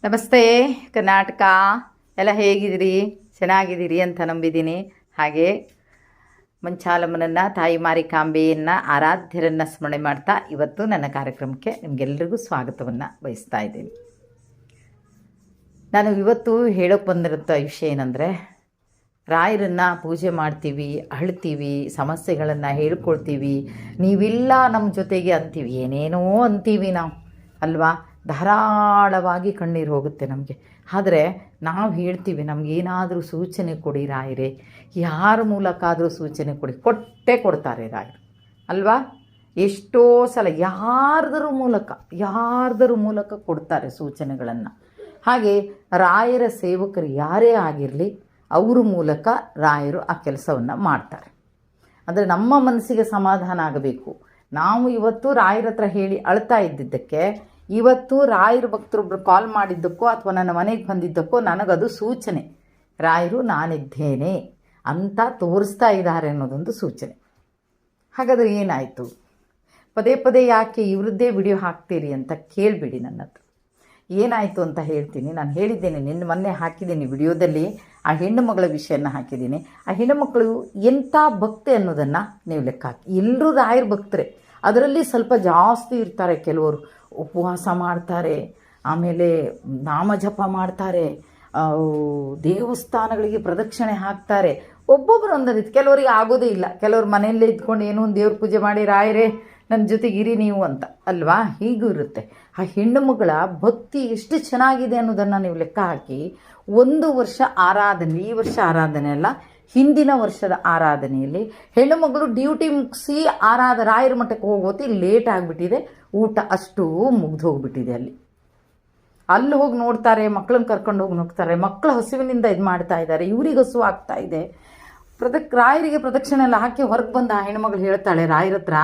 ನಮಸ್ತೆ ಕರ್ನಾಟಕ. ಎಲ್ಲ ಹೇಗಿದ್ದೀರಿ? ಚೆನ್ನಾಗಿದ್ದೀರಿ ಅಂತ ನಂಬಿದ್ದೀನಿ. ಹಾಗೆ ಮಂಚಾಲಮ್ಮನನ್ನು, ತಾಯಿ ಮಾರಿಕಾಂಬೆಯನ್ನು, ಆರಾಧ್ಯರನ್ನು ಸ್ಮರಣೆ ಮಾಡ್ತಾ ಇವತ್ತು ನನ್ನ ಕಾರ್ಯಕ್ರಮಕ್ಕೆ ನಿಮಗೆಲ್ಲರಿಗೂ ಸ್ವಾಗತವನ್ನು ಬಯಸ್ತಾ ಇದ್ದೀನಿ. ನಾನು ಇವತ್ತು ಹೇಳೋಕ್ಕೆ ಬಂದಿರೋಂಥ ವಿಷಯ ಏನಂದರೆ, ರಾಯರನ್ನು ಪೂಜೆ ಮಾಡ್ತೀವಿ, ಅಳ್ತೀವಿ, ಸಮಸ್ಯೆಗಳನ್ನು ಹೇಳ್ಕೊಳ್ತೀವಿ, ನೀವಿಲ್ಲ ನಮ್ಮ ಜೊತೆಗೆ ಅಂತೀವಿ, ಏನೇನೋ ಅಂತೀವಿ ನಾವು ಅಲ್ವಾ. ಧಾರಾಳವಾಗಿ ಕಣ್ಣೀರು ಹೋಗುತ್ತೆ ನಮಗೆ. ಆದರೆ ನಾವು ಹೇಳ್ತೀವಿ, ನಮಗೇನಾದರೂ ಸೂಚನೆ ಕೊಡಿ ರಾಯರೇ, ಯಾರ ಮೂಲಕ ಆದರೂ ಸೂಚನೆ ಕೊಟ್ಟೇ ಕೊಡ್ತಾರೆ ರಾಯರು ಅಲ್ವಾ. ಎಷ್ಟೋ ಸಲ ಯಾರ್ದರ ಮೂಲಕ ಕೊಡ್ತಾರೆ ಸೂಚನೆಗಳನ್ನು. ಹಾಗೆ ರಾಯರ ಸೇವಕರು ಯಾರೇ ಆಗಿರಲಿ, ಅವ್ರ ಮೂಲಕ ರಾಯರು ಆ ಕೆಲಸವನ್ನು ಮಾಡ್ತಾರೆ. ಅಂದರೆ ನಮ್ಮ ಮನಸ್ಸಿಗೆ ಸಮಾಧಾನ ಆಗಬೇಕು. ನಾವು ಇವತ್ತು ರಾಯರ ಹತ್ರ ಹೇಳಿ ಅಳ್ತಾ ಇದ್ದಿದ್ದಕ್ಕೆ, ಇವತ್ತು ರಾಯರ ಭಕ್ತರೊಬ್ಬರು ಕಾಲ್ ಮಾಡಿದ್ದಕ್ಕೋ ಅಥವಾ ನನ್ನ ಮನೆಗೆ ಬಂದಿದ್ದಕ್ಕೋ ನನಗದು ಸೂಚನೆ. ರಾಯರು ನಾನಿದ್ದೇನೆ ಅಂತ ತೋರಿಸ್ತಾ ಇದ್ದಾರೆ ಅನ್ನೋದೊಂದು ಸೂಚನೆ. ಹಾಗಾದರೆ ಏನಾಯಿತು? ಪದೇ ಪದೇ ಯಾಕೆ ಇವ್ರದ್ದೇ ವಿಡಿಯೋ ಹಾಕ್ತೀರಿ ಅಂತ ಕೇಳಿಬಿಡಿ ನನ್ನ ಹತ್ರ. ಏನಾಯಿತು ಅಂತ ಹೇಳ್ತೀನಿ. ನಾನು ಹೇಳಿದ್ದೇನೆ, ಮೊನ್ನೆ ಹಾಕಿದ್ದೀನಿ ವಿಡಿಯೋದಲ್ಲಿ, ಆ ಹೆಣ್ಣು ಮಗಳ ವಿಷಯನ ಹಾಕಿದ್ದೀನಿ. ಆ ಹೆಣ್ಣು ಮಕ್ಕಳು ಎಂಥ ಭಕ್ತಿ ಅನ್ನೋದನ್ನು ನೀವು ಲೆಕ್ಕ ಹಾಕಿ. ಎಲ್ಲರೂ ರಾಯರ ಭಕ್ತರೆ, ಅದರಲ್ಲಿ ಸ್ವಲ್ಪ ಜಾಸ್ತಿ ಇರ್ತಾರೆ. ಕೆಲವರು ಉಪವಾಸ ಮಾಡ್ತಾರೆ, ಆಮೇಲೆ ನಾಮಜಪ ಮಾಡ್ತಾರೆ, ದೇವಸ್ಥಾನಗಳಿಗೆ ಪ್ರದಕ್ಷಿಣೆ ಹಾಕ್ತಾರೆ. ಒಬ್ಬೊಬ್ಬರು ಒಂದೊಂದು ರೀತಿ. ಕೆಲವರಿಗೆ ಆಗೋದೇ ಇಲ್ಲ. ಕೆಲವರು ಮನೆಯಲ್ಲೇ ಇದ್ಕೊಂಡು ಏನೋ ಒಂದು ದೇವ್ರ ಪೂಜೆ ಮಾಡಿ, ರಾಯರೇ ನನ್ನ ಜೊತೆಗಿರಿ ನೀವು ಅಂತ ಅಲ್ವಾ, ಹೀಗೂ ಇರುತ್ತೆ. ಆ ಹೆಣ್ಣು ಮಗಳ ಭಕ್ತಿ ಎಷ್ಟು ಚೆನ್ನಾಗಿದೆ ಅನ್ನೋದನ್ನು ನೀವು ಲೆಕ್ಕ ಹಾಕಿ. ಒಂದು ವರ್ಷ ಆರಾಧನೆ, ಈ ವರ್ಷ ಆರಾಧನೆ ಅಲ್ಲ, ಹಿಂದಿನ ವರ್ಷದ ಆರಾಧನೆಯಲ್ಲಿ ಹೆಣ್ಣು ಮಗಳು ಡ್ಯೂಟಿ ಮುಗಿಸಿ ರಾಯರ ಮಠಕ್ಕೆ ಹೋಗೋತಿ ಲೇಟ್ ಆಗಿಬಿಟ್ಟಿದೆ. ಊಟ ಅಷ್ಟು ಮುಗ್ದು ಹೋಗ್ಬಿಟ್ಟಿದೆ. ಅಲ್ಲಿ ಹೋಗಿ ನೋಡ್ತಾರೆ, ಮಕ್ಕಳನ್ನ ಕರ್ಕೊಂಡು ಹೋಗಿ ನೋಡ್ತಾರೆ. ಮಕ್ಕಳು ಹಸುವಿನಿಂದ ಇದು ಮಾಡ್ತಾ ಇದ್ದಾರೆ, ಇವ್ರಿಗೆ ಹಸು ಆಗ್ತಾ ಇದೆ. ರಾಯರಿಗೆ ಪ್ರದಕ್ಷಿಣೆ ಎಲ್ಲ ಹಾಕಿ ಹೊರಗೆ ಬಂದು ಆ ಹೆಣ್ಮಗಳು ಹೇಳ್ತಾಳೆ ರಾಯರ ಹತ್ರ,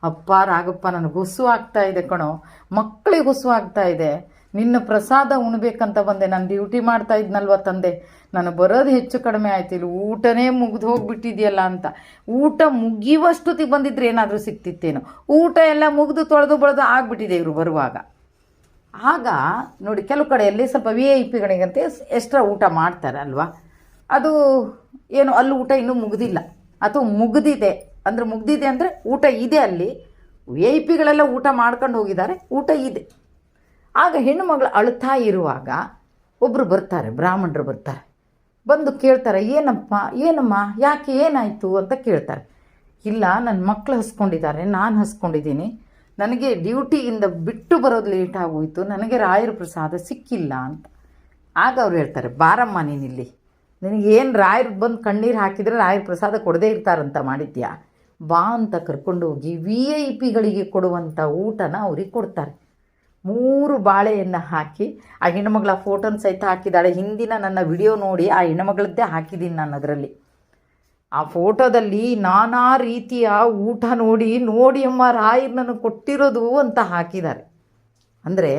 ಅಪ್ಪ ರಾಗಪ್ಪ, ನನಗೆ ಹಸು ಆಗ್ತಾ ಇದೆ ಕಣೋ, ಮಕ್ಕಳಿಗೆ ಹಸು ಆಗ್ತಾ ಇದೆ, ನಿನ್ನ ಪ್ರಸಾದ ಉಣ್ಬೇಕಂತ ಬಂದೆ, ನಾನು ಡ್ಯೂಟಿ ಮಾಡ್ತಾ ಇದ್ನಲ್ವ ತಂದೆ, ನಾನು ಬರೋದು ಹೆಚ್ಚು ಕಡಿಮೆ ಆಯ್ತಿಲ್ಲ, ಊಟನೇ ಮುಗ್ದು ಹೋಗ್ಬಿಟ್ಟಿದೆಯಲ್ಲ ಅಂತ. ಊಟ ಮುಗಿಯುವಷ್ಟೊತ್ತಿಗೆ ಬಂದಿದ್ರೆ ಏನಾದರೂ ಸಿಕ್ತಿತ್ತೇನೋ, ಊಟ ಎಲ್ಲ ಮುಗಿದು ತೊಳೆದು ಬಳದು ಆಗಿಬಿಟ್ಟಿದೆ ಇವರು ಬರುವಾಗ. ಆಗ ನೋಡಿ, ಕೆಲವು ಕಡೆಯಲ್ಲಿ ಸ್ವಲ್ಪ VIP ಎಕ್ಸ್ಟ್ರಾ ಊಟ ಮಾಡ್ತಾರೆ ಅಲ್ವಾ. ಅದು ಏನು ಅಲ್ಲಿ ಊಟ ಇನ್ನೂ ಮುಗ್ದಿಲ್ಲ, ಅಥವಾ ಮುಗ್ದಿದೆ ಅಂದರೆ ಊಟ ಇದೆ ಅಲ್ಲಿ. VIP ಊಟ ಮಾಡ್ಕೊಂಡು ಹೋಗಿದ್ದಾರೆ, ಊಟ ಇದೆ. ಆಗ ಹೆಣ್ಣು ಮಗಳು ಅಳ್ತಾ ಇರುವಾಗ ಒಬ್ಬರು ಬರ್ತಾರೆ, ಬ್ರಾಹ್ಮಣರು ಬರ್ತಾರೆ. ಬಂದು ಕೇಳ್ತಾರೆ, ಏನಮ್ಮ ಯಾಕೆ, ಏನಾಯಿತು ಅಂತ ಕೇಳ್ತಾರೆ. ಇಲ್ಲ, ನನ್ನ ಮಕ್ಕಳು ಹಸ್ಕೊಂಡಿದ್ದಾರೆ, ನಾನು ಹಸ್ಕೊಂಡಿದ್ದೀನಿ, ನನಗೆ ಡ್ಯೂಟಿಯಿಂದ ಬಿಟ್ಟು ಬರೋದು ಲೇಟ್ ಆಗೋಯ್ತು, ನನಗೆ ರಾಯರ ಪ್ರಸಾದ ಸಿಕ್ಕಿಲ್ಲ ಅಂತ. ಆಗ ಅವ್ರು ಹೇಳ್ತಾರೆ, ಬಾರಮ್ಮ ನೀನಿಲ್ಲಿ, ನಿನಗೇನು ರಾಯರು ಬಂದು ಕಣ್ಣೀರು ಹಾಕಿದರೆ ರಾಯರ ಪ್ರಸಾದ ಕೊಡದೇ ಇರ್ತಾರಂತ ಮಾಡಿದ್ಯಾ, ಬಾ ಅಂತ ಕರ್ಕೊಂಡು ಹೋಗಿ VIP ಕೊಡುವಂಥ ಊಟನ ಅವ್ರಿಗೆ ಕೊಡ್ತಾರೆ. 3 ಬಾಳೆಯನ್ನು ಹಾಕಿ, ಆ ಹೆಣ್ಣುಮಗಳ ಫೋಟೋನ ಸಹಿತ ಹಾಕಿದ್ದಾಳೆ. ಹಿಂದಿನ ನನ್ನ ವಿಡಿಯೋ ನೋಡಿ, ಆ ಹೆಣ್ಣುಮಗಳದ್ದೇ ಹಾಕಿದ್ದೀನಿ ನಾನು ಅದರಲ್ಲಿ. ಆ ಫೋಟೋದಲ್ಲಿ ನಾನಾ ರೀತಿಯ ಊಟ ನೋಡಿ ಅಮ್ಮ ರಾಯರು ನನಗೆ ಕೊಟ್ಟಿರೋದು ಅಂತ ಹಾಕಿದ್ದಾರೆ. ಅಂದರೆ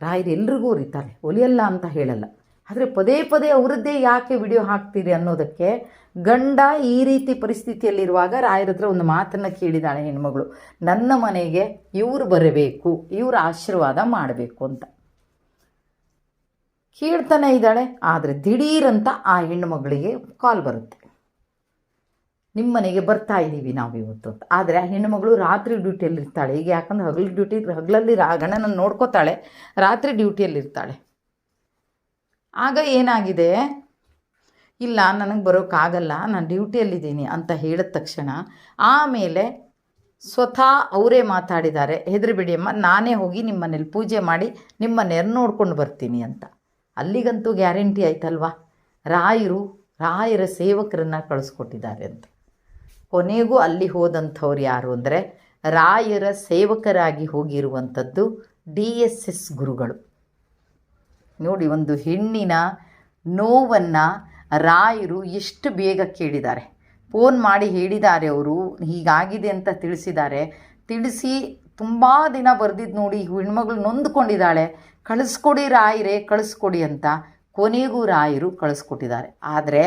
ರಾಯರು ಎಲ್ರಿಗೂ ಉರಿತಾರೆ, ಒಲಿಯಲ್ಲ ಅಂತ ಹೇಳಲ್ಲ. ಆದರೆ ಪದೇ ಪದೇ ಅವರದ್ದೇ ಯಾಕೆ ವಿಡಿಯೋ ಹಾಕ್ತೀರಿ ಅನ್ನೋದಕ್ಕೆ, ಗಂಡ ಈ ರೀತಿ ಪರಿಸ್ಥಿತಿಯಲ್ಲಿರುವಾಗ ರಾಯರ ಹತ್ರ ಒಂದು ಮಾತನ್ನು ಕೇಳಿದಾಳೆ ಹೆಣ್ಮಗಳು, ನನ್ನ ಮನೆಗೆ ಇವರು ಬರಬೇಕು, ಇವರು ಆಶೀರ್ವಾದ ಮಾಡಬೇಕು ಅಂತ ಕೇಳ್ತಾನೆ ಇದ್ದಾಳೆ. ಆದರೆ ದಿಢೀರಂತ ಆ ಹೆಣ್ಣುಮಗಳಿಗೆ ಕಾಲ್ ಬರುತ್ತೆ, ನಿಮ್ಮ ಮನೆಗೆ ಬರ್ತಾ ಇದ್ದೀವಿ ನಾವು ಇವತ್ತು ಅಂತ. ಆದರೆ ಆ ಹೆಣ್ಣುಮಗಳು ರಾತ್ರಿ ಡ್ಯೂಟಿಯಲ್ಲಿರ್ತಾಳೆ. ಈಗ ಯಾಕಂದ್ರೆ ಹಗಲಲ್ಲಿ ಗಂಡನನ್ನು ನೋಡ್ಕೋತಾಳೆ, ರಾತ್ರಿ ಡ್ಯೂಟಿಯಲ್ಲಿರ್ತಾಳೆ. ಆಗ ಏನಾಗಿದೆ, ಇಲ್ಲ ನನಗೆ ಬರೋಕ್ಕಾಗಲ್ಲ, ನಾನು ಡ್ಯೂಟಿಯಲ್ಲಿದ್ದೀನಿ ಅಂತ ಹೇಳಿದ ತಕ್ಷಣ ಆಮೇಲೆ ಸ್ವತಃ ಅವರೇ ಮಾತಾಡಿದ್ದಾರೆ, ಹೆದರಿಬಿಡಿ ಅಮ್ಮ, ನಾನೇ ಹೋಗಿ ನಿಮ್ಮ ಮನೇಲಿ ಪೂಜೆ ಮಾಡಿ ನಿಮ್ಮ ಮನೆಯವ್ರು ನೋಡ್ಕೊಂಡು ಬರ್ತೀನಿ ಅಂತ. ಅಲ್ಲಿಗಂತೂ ಗ್ಯಾರಂಟಿ ಆಯ್ತಲ್ವ, ರಾಯರ ಸೇವಕರನ್ನು ಕಳಿಸ್ಕೊಟ್ಟಿದ್ದಾರೆ ಅಂತ. ಕೊನೆಗೂ ಅಲ್ಲಿ ಹೋದಂಥವ್ರು ಯಾರು ಅಂದರೆ, ರಾಯರ ಸೇವಕರಾಗಿ ಹೋಗಿರುವಂಥದ್ದು DSS ಗುರುಗಳು. ನೋಡಿ, ಒಂದು ಹೆಣ್ಣಿನ ನೋವನ್ನು ರಾಯರು ಎಷ್ಟು ಬೇಗ ಕೇಳಿದ್ದಾರೆ. ಫೋನ್ ಮಾಡಿ ಹೇಳಿದ್ದಾರೆ, ಅವರು ಹೀಗಾಗಿದೆ ಅಂತ ತಿಳಿಸಿದ್ದಾರೆ. ತಿಳಿಸಿ ತುಂಬ ದಿನ ಬರೆದಿದ್ದು ನೋಡಿ, ಹೆಣ್ಮಗಳು ನೊಂದ್ಕೊಂಡಿದ್ದಾಳೆ, ಕಳಿಸ್ಕೊಡಿ ರಾಯರೇ ಕಳಿಸ್ಕೊಡಿ ಅಂತ. ಕೊನೆಗೂ ರಾಯರು ಕಳಿಸ್ಕೊಟ್ಟಿದ್ದಾರೆ. ಆದರೆ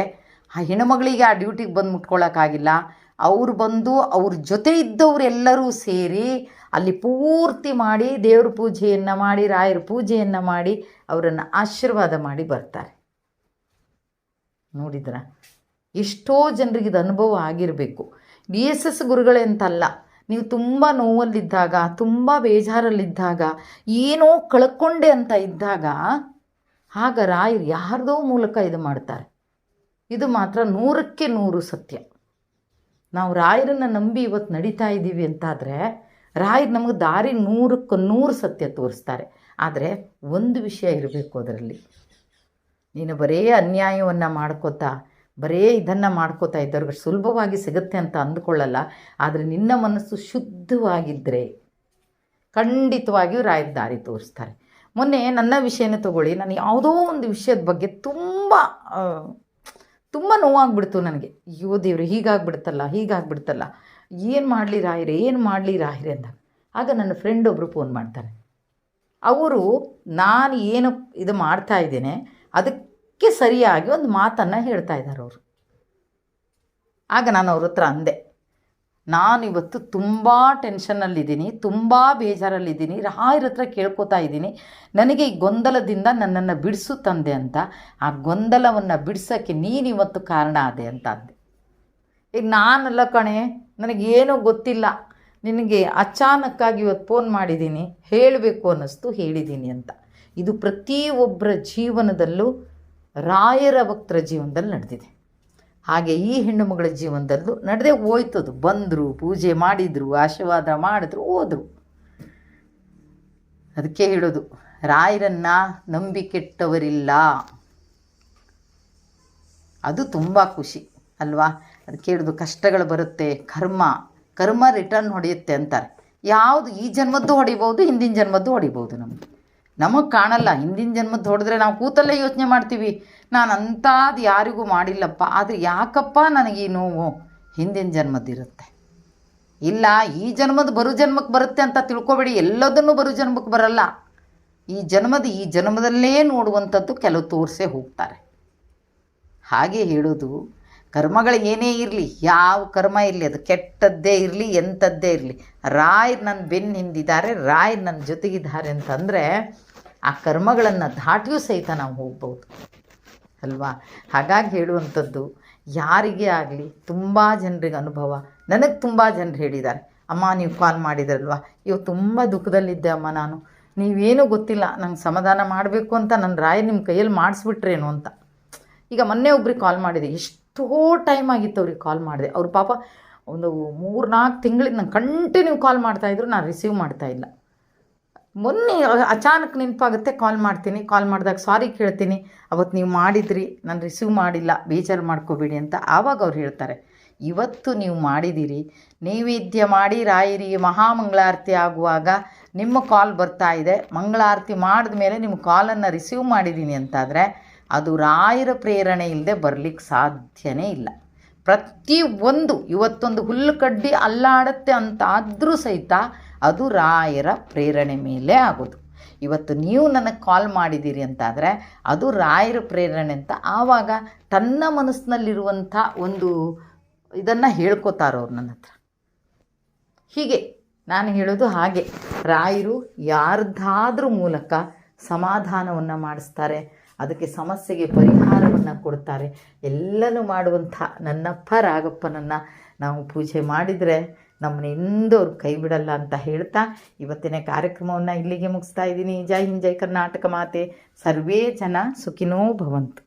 ಆ ಹೆಣ್ಮಗಳಿಗೆ ಆ ಡ್ಯೂಟಿಗೆ ಬಂದು ಮುಟ್ಕೊಳ್ಳೋಕ್ಕಾಗಿಲ್ಲ. ಅವ್ರು ಬಂದು ಅವ್ರ ಜೊತೆ ಇದ್ದವರೆಲ್ಲರೂ ಸೇರಿ ಅಲ್ಲಿ ಪೂರ್ತಿ ಮಾಡಿ ದೇವ್ರ ಪೂಜೆಯನ್ನು ಮಾಡಿ ರಾಯರ ಪೂಜೆಯನ್ನು ಮಾಡಿ ಅವರನ್ನು ಆಶೀರ್ವಾದ ಮಾಡಿ ಬರ್ತಾರೆ. ನೋಡಿದ್ರ, ಎಷ್ಟೋ ಜನರಿಗೆ ಇದು ಅನುಭವ ಆಗಿರಬೇಕು. DSS ಗುರುಗಳೇ ಅಂತಲ್ಲ, ನೀವು ತುಂಬ ನೋವಲ್ಲಿದ್ದಾಗ, ತುಂಬ ಬೇಜಾರಲ್ಲಿದ್ದಾಗ, ಏನೋ ಕಳ್ಕೊಂಡೆ ಅಂತ ಇದ್ದಾಗ ಆಗ ರಾಯರು ಯಾರ್ದೋ ಮೂಲಕ ಇದು ಮಾಡ್ತಾರೆ. ಇದು ಮಾತ್ರ 100ಕ್ಕೆ 100 ಸತ್ಯ. ನಾವು ರಾಯರನ್ನು ನಂಬಿ ಇವತ್ತು ನಡೀತಾ ಇದ್ದೀವಿ ಅಂತಾದರೆ ರಾಯರು ನಮಗೆ ದಾರಿ 100ಕ್ಕೆ 100 ಸತ್ಯ ತೋರಿಸ್ತಾರೆ. ಆದರೆ ಒಂದು ವಿಷಯ ಇರಬೇಕು ಅದರಲ್ಲಿ, ನೀನು ಬರೇ ಅನ್ಯಾಯವನ್ನು ಮಾಡ್ಕೋತಾ ಬರೇ ಇದನ್ನು ಮಾಡ್ಕೋತಾ ಇದ್ದವ್ರಿಗೆ ಸುಲಭವಾಗಿ ಸಿಗುತ್ತೆ ಅಂತ ಅಂದ್ಕೊಳ್ಳಲ್ಲ. ಆದರೆ ನಿನ್ನ ಮನಸ್ಸು ಶುದ್ಧವಾಗಿದ್ದರೆ ಖಂಡಿತವಾಗಿಯೂ ರಾಯರ ದಾರಿ ತೋರಿಸ್ತಾರೆ. ಮೊನ್ನೆ ನನ್ನ ವಿಷಯನೇ ತಗೊಳ್ಳಿ, ನಾನು ಯಾವುದೋ ಒಂದು ವಿಷಯದ ಬಗ್ಗೆ ತುಂಬ ನೋವಾಗ್ಬಿಡ್ತು ನನಗೆ. ಅಯ್ಯೋ ದೇವ್ರೆ, ಹೀಗಾಗ್ಬಿಡ್ತಲ್ಲ, ಏನು ಮಾಡಲಿ ರಾಯರೇ ಅಂತ. ಆಗ ನನ್ನ ಫ್ರೆಂಡ್ ಒಬ್ಬರು ಫೋನ್ ಮಾಡ್ತಾರೆ. ಅವರು ನಾನು ಏನು ಇದು ಮಾಡ್ತಾ ಇದ್ದೇನೆ ಅದಕ್ಕೆ ಸರಿಯಾಗಿ ಒಂದು ಮಾತನ್ನು ಹೇಳ್ತಾ ಇದ್ದಾರೆ ಅವರು. ಆಗ ನಾನು ಅವ್ರ ಹತ್ರ ಅಂದೆ, ನಾನಿವತ್ತು ತುಂಬ ಟೆನ್ಷನ್ನಲ್ಲಿದ್ದೀನಿ, ತುಂಬ ಬೇಜಾರಲ್ಲಿದ್ದೀನಿ, ರಾಯರ ಹತ್ರ ಕೇಳ್ಕೊತಾ ಇದ್ದೀನಿ, ನನಗೆ ಈ ಗೊಂದಲದಿಂದ ನನ್ನನ್ನು ಬಿಡಿಸು ತಂದೆ ಅಂತ. ಆ ಗೊಂದಲವನ್ನು ಬಿಡಿಸೋಕ್ಕೆ ನೀನಿವತ್ತು ಕಾರಣ ಆದೆ ಅಂತ ಅಂದೆ. ಈಗ ನಾನಲ್ಲ ಕಣೆ, ನನಗೇನೂ ಗೊತ್ತಿಲ್ಲ, ನಿನಗೆ ಅಚಾನಕ್ಕಾಗಿ ಇವತ್ತು ಫೋನ್ ಮಾಡಿದ್ದೀನಿ, ಹೇಳಬೇಕು ಅನ್ನಿಸ್ತು, ಹೇಳಿದ್ದೀನಿ ಅಂತ. ಇದು ಪ್ರತಿಯೊಬ್ಬರ ಜೀವನದಲ್ಲೂ ರಾಯರ ಭಕ್ತರ ಜೀವನದಲ್ಲಿ ನಡೆದಿದೆ. ಹಾಗೆ ಈ ಹೆಣ್ಣು ಮಗಳ ಜೀವನದಲ್ಲೂ ನಡೆದೇ ಹೋಯ್ತದು. ಬಂದರು, ಪೂಜೆ ಮಾಡಿದರು, ಆಶೀರ್ವಾದ ಮಾಡಿದ್ರು, ಹೋದರು. ಅದಕ್ಕೆ ಹೇಳೋದು, ರಾಯರನ್ನು ನಂಬಿ ಕೆಟ್ಟವರಿಲ್ಲ. ಅದು ತುಂಬ ಖುಷಿ ಅಲ್ವಾ? ಅದಕ್ಕೆ ಹೇಳೋದು, ಕಷ್ಟಗಳು ಬರುತ್ತೆ, ಕರ್ಮ ರಿಟರ್ನ್ ಹೊಡೆಯುತ್ತೆ ಅಂತಾರೆ. ಯಾವುದು ಈ ಜನ್ಮದ್ದು ಹೊಡಿಬೋದು, ಹಿಂದಿನ ಜನ್ಮದ್ದು ಹೊಡಿಬೋದು. ನಮಗೆ ಕಾಣಲ್ಲ. ಹಿಂದಿನ ಜನ್ಮದ್ದು ಹೊಡೆದ್ರೆ ನಾವು ಕೂತಲ್ಲೇ ಯೋಚನೆ ಮಾಡ್ತೀವಿ, ನಾನು ಅಂಥದ್ದು ಯಾರಿಗೂ ಮಾಡಿಲ್ಲಪ್ಪ, ಆದರೆ ಯಾಕಪ್ಪ ನನಗೆ ಈ ನೋವು ಹಿಂದಿನ ಜನ್ಮದ್ದಿರುತ್ತೆ. ಇಲ್ಲ, ಈ ಜನ್ಮಕ್ಕೆ ಬರುತ್ತೆ ಅಂತ ತಿಳ್ಕೊಬೇಡಿ. ಎಲ್ಲದನ್ನೂ ಜನ್ಮಕ್ಕೆ ಬರಲ್ಲ. ಈ ಜನ್ಮದಲ್ಲೇ ನೋಡುವಂಥದ್ದು ಕೆಲವು ತೋರಿಸೇ ಹೋಗ್ತಾರೆ. ಹಾಗೆ ಹೇಳೋದು, ಕರ್ಮಗಳು ಏನೇ ಇರಲಿ, ಯಾವ ಕರ್ಮ ಇರಲಿ, ಅದು ಕೆಟ್ಟದ್ದೇ ಇರಲಿ, ಎಂಥದ್ದೇ ಇರಲಿ, ರಾಯರು ನನ್ನ ಬೆನ್ನು ಹಿಂದಿದ್ದಾರೆ, ರಾಯರು ನನ್ನ ಜೊತೆಗಿದ್ದಾರೆ ಅಂತಂದರೆ ಆ ಕರ್ಮಗಳನ್ನು ದಾಟಿಯೂ ಸಹಿತ ನಾವು ಹೋಗ್ಬೋದು ಅಲ್ವಾ? ಹಾಗಾಗಿ ಹೇಳುವಂಥದ್ದು, ಯಾರಿಗೇ ಆಗಲಿ, ತುಂಬ ಜನರಿಗೆ ಅನುಭವ. ನನಗೆ ತುಂಬ ಜನರು ಹೇಳಿದ್ದಾರೆ, ಅಮ್ಮ ನೀವು ಕಾಲ್ ಮಾಡಿದ್ರಲ್ವ, ಇವು ತುಂಬ ದುಃಖದಲ್ಲಿದ್ದೆ ಅಮ್ಮ ನಾನು, ನೀವೇನೂ ಗೊತ್ತಿಲ್ಲ, ನಂಗೆ ಸಮಾಧಾನ ಮಾಡಬೇಕು ಅಂತ ನನ್ನ ರಾಯ ನಿಮ್ಮ ಕೈಯಲ್ಲಿ ಮಾಡಿಸ್ಬಿಟ್ರೇನು ಅಂತ. ಈಗ ಮೊನ್ನೆ ಒಬ್ರಿಗೆ ಕಾಲ್ ಮಾಡಿದೆ, ಎಷ್ಟೋ ಟೈಮ್ ಆಗಿತ್ತು ಅವ್ರಿಗೆ ಕಾಲ್ ಮಾಡಿದೆ. ಅವ್ರ ಪಾಪ ಒಂದು 3-4 ತಿಂಗಳಿಗೆ ನಂಗೆ ಕಂಟಿನ್ಯೂ ಕಾಲ್ ಮಾಡ್ತಾಯಿದ್ರು, ನಾನು ರಿಸೀವ್ ಮಾಡ್ತಾಯಿಲ್ಲ. ಮೊನ್ನೆ ಅಚಾನಕ್ ನೆನಪಾಗುತ್ತೆ, ಕಾಲ್ ಮಾಡ್ತೀನಿ. ಕಾಲ್ ಮಾಡಿದಾಗ ಸಾರಿ ಕೇಳ್ತೀನಿ, ಅವತ್ತು ನೀವು ಮಾಡಿದ್ರಿ, ನಾನು ರಿಸೀವ್ ಮಾಡಿಲ್ಲ, ಬೇಜಾರು ಮಾಡ್ಕೋಬೇಡಿ ಅಂತ. ಆವಾಗ ಅವ್ರು ಹೇಳ್ತಾರೆ, ಇವತ್ತು ನೀವು ಮಾಡಿದ್ದೀರಿ, ನೈವೇದ್ಯ ಮಾಡಿ ರಾಯರಿಗೆ ಮಹಾಮಂಗಳಾರತಿ ಆಗುವಾಗ ನಿಮ್ಮ ಕಾಲ್ ಬರ್ತಾ ಇದೆ, ಮಂಗಳಾರತಿ ಮಾಡಿದ ಮೇಲೆ ನಿಮ್ಮ ಕಾಲನ್ನು ರಿಸೀವ್ ಮಾಡಿದ್ದೀನಿ ಅಂತಾದರೆ ಅದು ರಾಯರ ಪ್ರೇರಣೆ ಇಲ್ಲದೆ ಬರಲಿಕ್ಕೆ ಸಾಧ್ಯನೇ ಇಲ್ಲ. ಪ್ರತಿಯೊಂದು ಇವತ್ತೊಂದು ಹುಲ್ಲು ಕಡ್ಡಿ ಅಲ್ಲಾಡುತ್ತೆ ಅಂತ ಆದರೂ ಸಹಿತ ಅದು ರಾಯರ ಪ್ರೇರಣೆ ಮೇಲೆ ಆಗೋದು. ಇವತ್ತು ನೀವು ನನಗೆ ಕಾಲ್ ಮಾಡಿದ್ದೀರಿ ಅಂತಾದರೆ ಅದು ರಾಯರ ಪ್ರೇರಣೆ ಅಂತ. ಆವಾಗ ತನ್ನ ಮನಸ್ಸಿನಲ್ಲಿರುವಂಥ ಒಂದು ಇದನ್ನು ಹೇಳ್ಕೊತಾರವ್ರು ನನ್ನ ಹತ್ರ. ಹೀಗೆ ನಾನು ಹೇಳೋದು ಹಾಗೆ, ರಾಯರು ಯಾರ್ದಾದ್ರೂ ಮೂಲಕ ಸಮಾಧಾನವನ್ನು ಮಾಡಿಸ್ತಾರೆ, ಅದಕ್ಕೆ ಸಮಸ್ಯೆಗೆ ಪರಿಹಾರವನ್ನು ಕೊಡ್ತಾರೆ. ಎಲ್ಲನೂ ಮಾಡುವಂಥ ನನ್ನಪ್ಪ ರಾಗಪ್ಪನನ್ನು ನಾವು ಪೂಜೆ ಮಾಡಿದರೆ ನಮ್ಮನ್ನೆಂದೂ ಅವ್ರು ಕೈ ಬಿಡಲ್ಲ ಅಂತ ಹೇಳ್ತಾ ಇವತ್ತಿನ ಕಾರ್ಯಕ್ರಮವನ್ನು ಇಲ್ಲಿಗೆ ಮುಗಿಸ್ತಾ ಇದ್ದೀನಿ. ಜೈ ಹಿಂದ್, ಜೈ ಕರ್ನಾಟಕ ಮಾತೆ. ಸರ್ವೇ ಜನ ಸುಖಿನೋ ಭವಂತು.